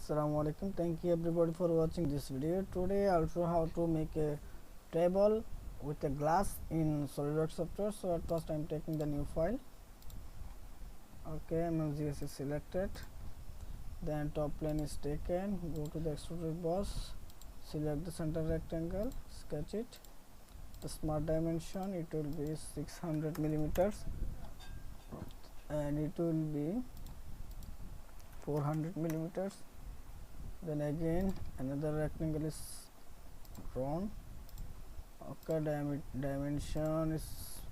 Assalamu alaikum. Thank you everybody for watching this video. Today I'll show how to make a table with a glass in Solidworks software. So at first I'm taking the new file. Okay, MMGS is selected. Then top plane is taken. Go to the extruded boss. Select the center rectangle. Sketch it. The smart dimension, it will be 600 millimeters and it will be 400 millimeters. Then again another rectangle is drawn. Okay, dimension is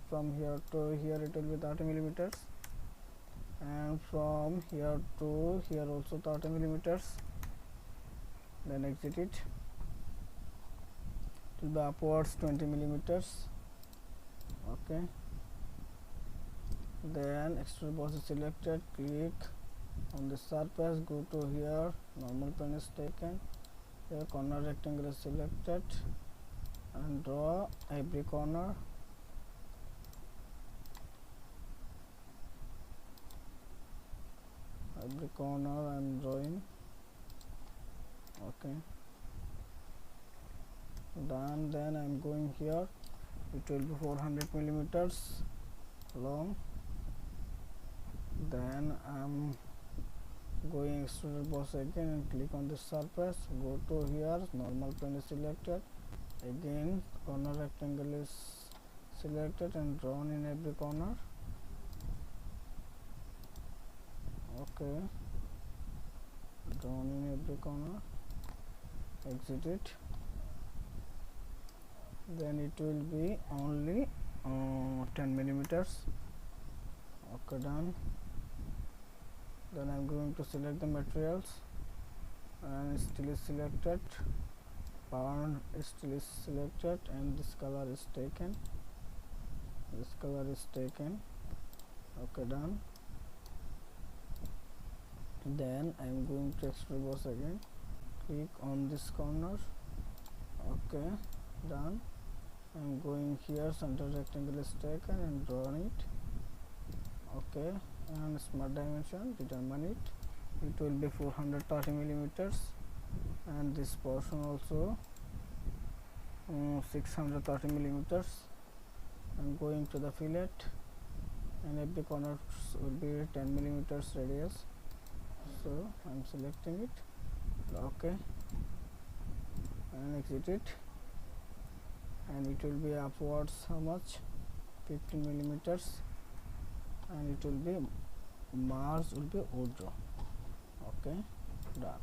from here to here, it will be 30 millimeters, and from here to here also 30 millimeters. Then exit it. It will be upwards 20 millimeters. Okay, then extrude boss is selected. Click on the surface, go to here, normal plane is taken. Here corner rectangle is selected and draw every corner. Every corner I am drawing. Okay, done. Then I am going here, it will be 400 millimeters long. Then I am going extrude boss again and click on the surface, go to here, normal plane is selected, again corner rectangle is selected and drawn in every corner. Okay, drawn in every corner. Exit it. Then it will be only 10 millimeters. Okay, done. Then I am going to select the materials and still is selected, pound still is selected, and this color is taken. This color is taken. Okay, done. Then I am going to extrude boss again, click on this corner. Okay, done. I am going here, center rectangle is taken and drawn it. Okay, and smart dimension, determine it. It will be 430 millimeters, and this portion also 630 millimeters. I'm going to the fillet, and every corner will be 10 millimeters radius. So I'm selecting it. Okay, and exit it. And it will be upwards how much? 15 millimeters, and it will be Mars will be Ojo. Okay, done.